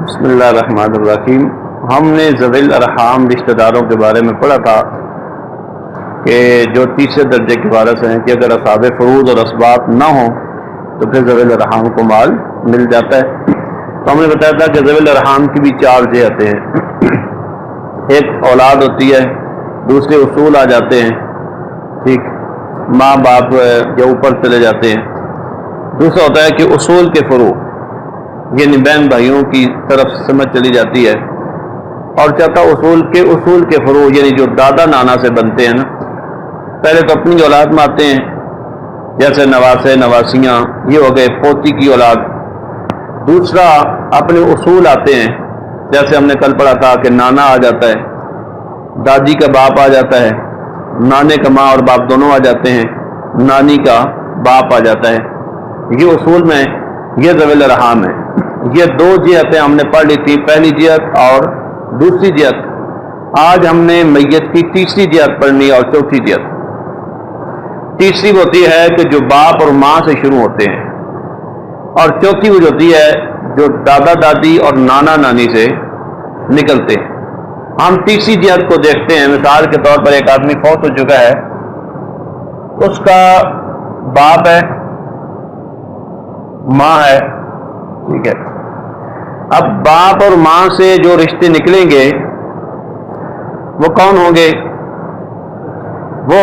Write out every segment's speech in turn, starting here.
بسم اللہ الرحمن الرحیم۔ ہم نے ذوی الارحام رشتہ داروں کے بارے میں پڑھا تھا کہ جو تیسرے درجے کے وارث ہیں کہ اگر اصحاب فروض اور اسباط نہ ہوں تو پھر ذوی الارحام کو مال مل جاتا ہے۔ تو ہم نے بتایا تھا کہ ذوی الارحام کی بھی چار جہتیں ہیں۔ ایک اولاد ہوتی ہے، دوسرے اصول آ جاتے ہیں، ٹھیک، ماں باپ جو اوپر چلے جاتے ہیں۔ دوسرا ہوتا ہے کہ اصول کے فروع، یعنی بہن بھائیوں کی طرف سمجھ چلی جاتی ہے۔ اور چوتھا اصول کے فروع، یعنی جو دادا نانا سے بنتے ہیں نا، پہلے تو اپنی اولاد میں آتے ہیں، جیسے نواسے نواسیاں، یہ ہو گئے پوتی کی اولاد۔ دوسرا اپنے اصول آتے ہیں، جیسے ہم نے کل پڑھا تھا کہ نانا آ جاتا ہے، دادی کا باپ آ جاتا ہے، نانے کا ماں اور باپ دونوں آ جاتے ہیں، نانی کا باپ آ جاتا ہے۔ یہ اصول میں یہ ذوی الارحام ہے۔ یہ دو جہتیں ہم نے پڑھ لی تھی، پہلی جہت اور دوسری جہت۔ آج ہم نے میت کی تیسری جہت پڑھنی اور چوتھی جہت۔ تیسری وہ ہوتی ہے کہ جو باپ اور ماں سے شروع ہوتے ہیں، اور چوتھی وہ ہوتی ہے جو دادا دادی اور نانا نانی سے نکلتے ہیں۔ ہم تیسری جہت کو دیکھتے ہیں۔ مثال کے طور پر ایک آدمی فوت ہو چکا ہے، اس کا باپ ہے، ماں ہے، ٹھیک ہے۔ اب باپ اور ماں سے جو رشتے نکلیں گے وہ کون ہوں گے؟ وہ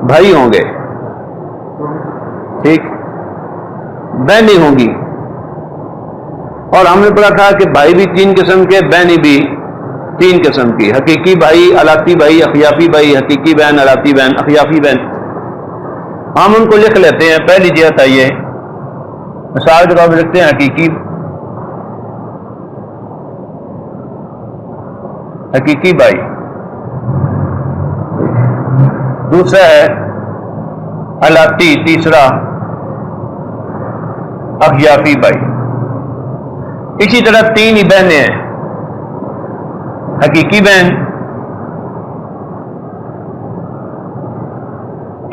بھائی ہوں گے، ٹھیک، بہنیں ہوں گی۔ اور ہم نے پڑھا تھا کہ بھائی بھی تین قسم کے، بہنیں بھی تین قسم کی، حقیقی بھائی، الاتی بھائی، اخیافی بھائی، حقیقی بہن، الاتی بہن، اخیافی بہن۔ ہم ان کو لکھ لیتے ہیں۔ پہلی جہت آئیے، مثال کے طور پر لکھتے ہیں حقیقی بھائی۔ دوسرا ہے الاتی، تیسرا اخیافی بھائی۔ اسی طرح تین ہی بہنیں ہیں، حقیقی بہن،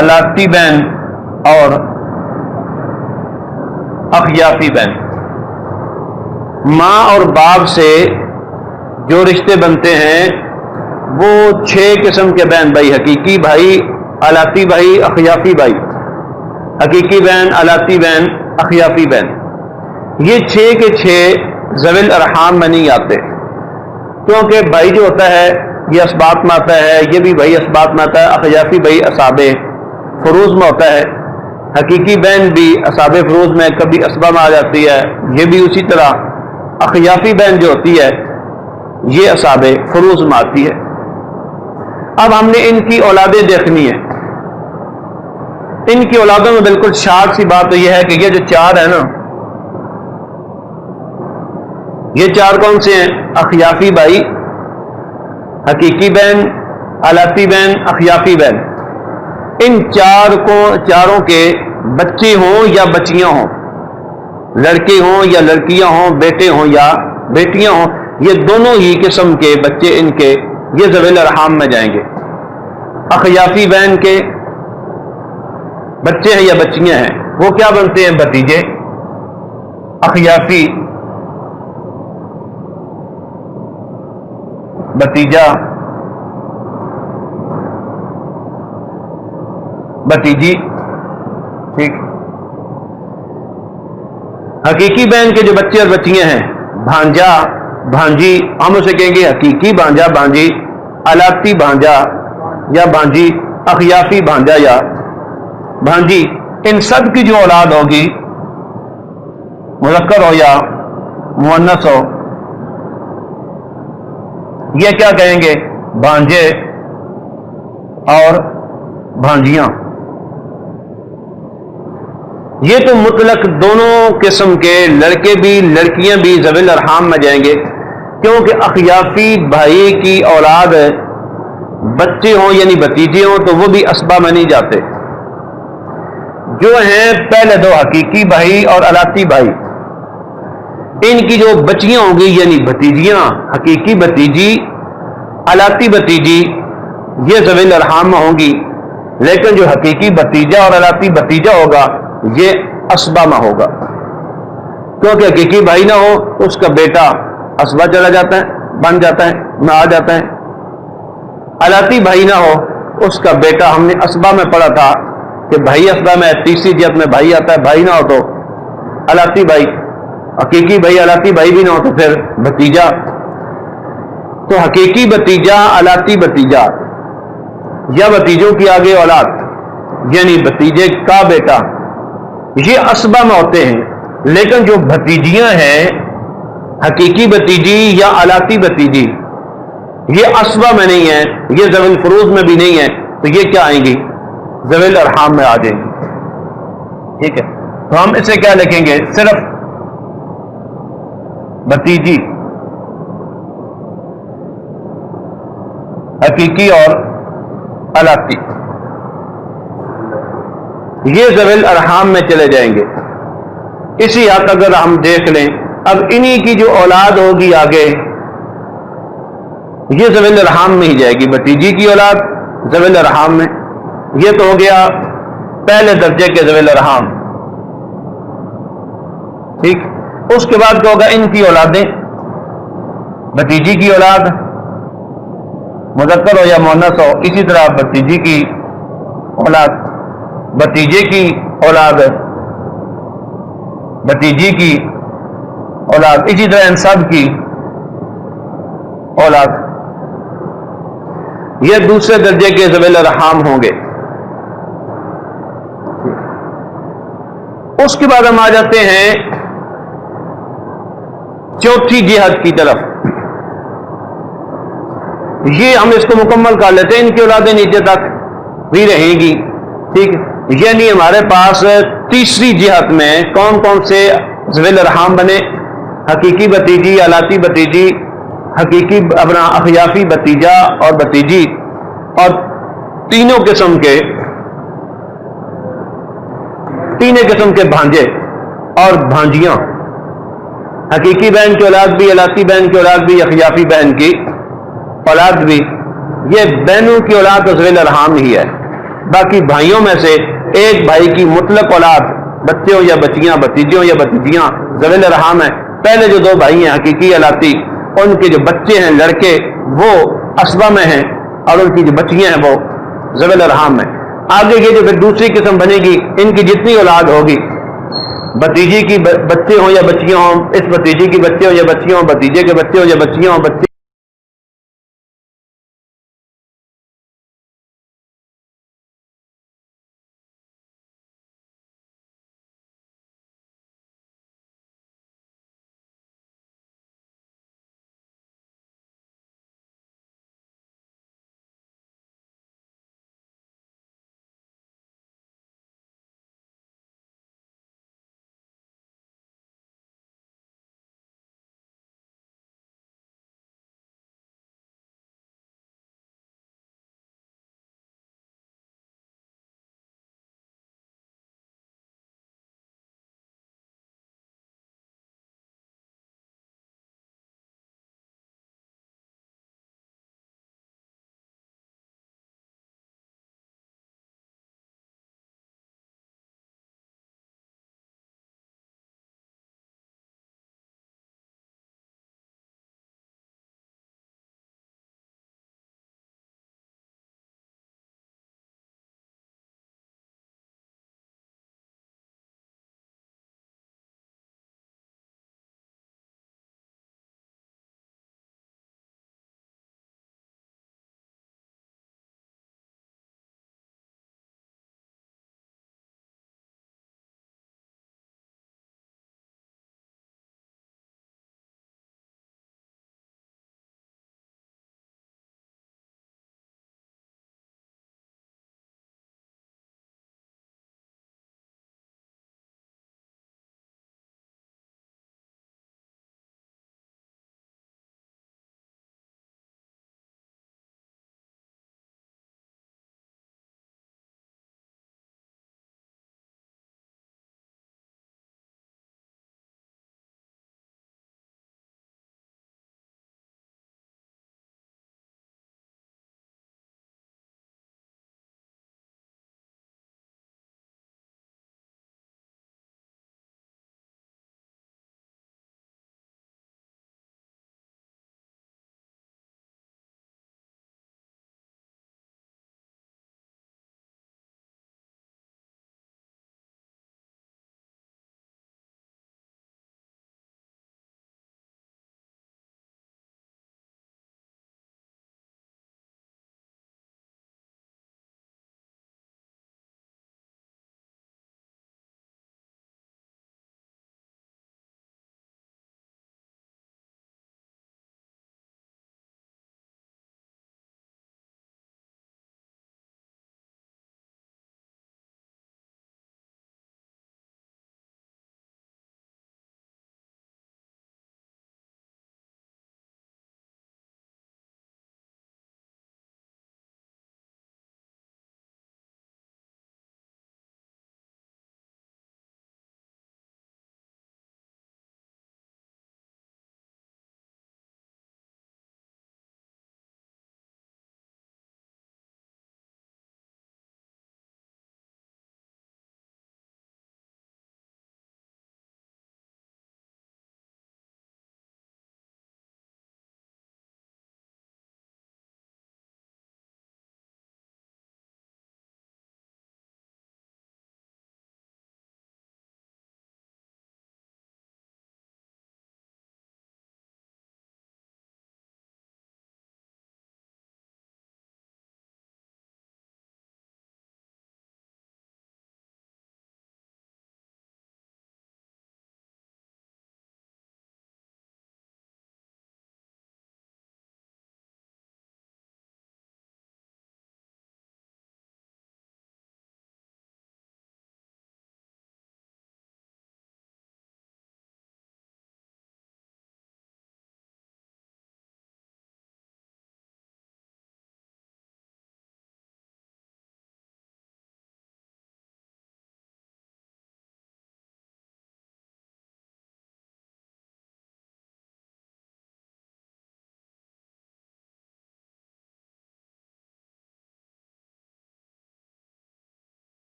الاتی بہن اور اخیافی بہن۔ ماں اور باپ سے جو رشتے بنتے ہیں وہ 6 قسم کے بہن بھائی، حقیقی بھائی، الاتی بھائی، اخیافی بھائی، حقیقی بہن، الاتی بہن، اخیافی بہن۔ یہ 6 کے 6 ذوی الارحام میں نہیں آتے، کیونکہ بھائی جو ہوتا ہے یہ اسباط میں آتا ہے، یہ بھی بھائی اسباط میں آتا ہے۔ اخیافی بھائی اصحاب فروض میں ہوتا ہے، حقیقی بہن بھی اصحاب فروض میں کبھی اسبا میں آ جاتی ہے، یہ بھی اسی طرح۔ اخیافی بہن جو ہوتی ہے یہ اصحاب فروض میں آتی ہے۔ اب ہم نے ان کی اولادیں دیکھنی ہے۔ ان کی اولادوں میں بالکل شارٹ سی بات تو یہ ہے کہ یہ جو 4 ہے نا، یہ 4 کون سے ہیں؟ اخیافی بھائی، حقیقی بہن، الاتی بہن، اخیافی بہن۔ ان چاروں کے بچے ہوں یا بچیاں ہوں، لڑکے ہوں یا لڑکیاں ہوں، بیٹے ہوں یا بیٹیاں ہوں، یہ دونوں ہی قسم کے بچے ان کے یہ ذوی الارحام میں جائیں گے۔ اخیافی بہن کے بچے ہیں یا بچیاں ہیں، وہ کیا بنتے ہیں؟ بھتیجے۔ اخیافی بھتیجا، بھتیجی، ٹھیک۔ حقیقی بہن کے جو بچے اور بچیاں ہیں، بھانجا، بھانجی، ہم اسے کہیں گے حقیقی بھانجا، بھانجی، الاتی بھانجا یا بھانجی، اخیافی بھانجا یا بھانجی۔ ان سب کی جو اولاد ہوگی، مذکر ہو یا مؤنث ہو، یہ کیا کہیں گے؟ بھانجے اور بھانجیاں۔ یہ تو مطلق دونوں قسم کے لڑکے بھی لڑکیاں بھی ذوی الارحام میں جائیں گے، کیونکہ اخیافی بھائی کی اولاد بچے ہوں یعنی بھتیجے ہوں تو وہ بھی اسبا میں نہیں جاتے۔ جو ہیں پہلے دو، حقیقی بھائی اور الاتی بھائی، ان کی جو بچیاں ہوں گی یعنی بھتیجیاں، حقیقی بھتیجی، الاتی بھتیجی، یہ ذوی الارحام میں ہوں گی، لیکن جو حقیقی بھتیجا اور الاتی بھتیجا ہوگا یہ اسبا میں ہوگا۔ کیونکہ حقیقی بھائی نہ ہو تو اس کا بیٹا اسبہ چلا جاتا ہے، بن جاتا ہے، میں آ جاتا ہے. علاتی بھائی نہ ہو اس کا بیٹا، ہم نے اسبہ میں پڑھا تھا کہ بھائی اسبہ میں تیسری جہت میں بھائی آتا ہے، بھائی نہ ہو تو علاتی بھائی، حقیقی بھائی علاتی بھائی بھی نہ ہو تو پھر بھتیجا. تو حقیقی بھتیجا، علاتی بھتیجا یا بھتیجوں کی آگے اولاد یعنی بھتیجے کا بیٹا، یہ اسبہ میں ہوتے ہیں. لیکن جو بھتیجیاں ہیں، حقیقی بھتیجی یا علاتی بھتیجی، یہ اسبہ میں نہیں ہے، یہ ذوی الفروض میں بھی نہیں ہے، تو یہ کیا آئیں گی؟ ذوی الارحام میں آ جائیں گی. ٹھیک ہے، تو ہم اسے کیا لکھیں گے؟ صرف بھتیجی حقیقی اور علاتی، یہ ذوی الارحام میں چلے جائیں گے. اسی حد اگر ہم دیکھ لیں، اب انہی کی جو اولاد ہوگی آگے، یہ ذوی الارحام میں ہی جائے گی. بھتیجی کی اولاد ذوی الارحام میں، یہ تو ہو گیا پہلے درجے کے ذوی الارحام. ٹھیک، اس کے بعد کیا ہوگا؟ ان کی اولادیں، بھتیجی کی اولاد مذکر ہو یا مؤنث ہو، اسی طرح بھتیجی کی اولاد، بھتیجے کی اولاد، بھتیجی کی اولاد، اسی طرح ان سب کی اولاد. یہ دوسرے درجے کے ذوی الارحام ہوں گے. اس کے بعد ہم آ جاتے ہیں چوتھی جہت کی طرف. یہ ہم اس کو مکمل کر لیتے ہیں، ان کی اولادیں نیچے تک بھی رہیں گی. ٹھیک، یعنی ہمارے پاس تیسری جہت میں کون کون سے ذوی الارحام بنے؟ حقیقی بھتیجی، علاتی بھتیجی، حقیقی اپنا اخیافی بھتیجا اور بھتیجی، اور تینوں قسم کے بھانجے اور بھانجیاں، حقیقی بہن کی اولاد بھی، علاتی بہن کی اولاد بھی، اخیافی بہن کی اولاد بھی. یہ بہنوں کی اولاد تو ذوی الارحام ہی ہے. باقی بھائیوں میں سے ایک بھائی کی مطلق اولاد، بچے ہو یا بچیاں، بھتیجے ہو یا بھتیجیاں، ذوی الارحام ہے. پہلے جو دو بھائی ہیں حقیقی علاتی، ان کے جو بچے ہیں لڑکے وہ اسبہ میں ہیں، اور ان کی جو بچیاں ہیں وہ ذوی الارحام میں. آگے یہ جو پھر دوسری قسم بنے گی، ان کی جتنی اولاد ہوگی، بھتیجی کی بچے ہوں یا بچیاں ہوں، اس بھتیجی کی بچے ہوں یا بچیاں ہوں، بھتیجے کے بچے ہوں یا بچیاں ہوں، بچے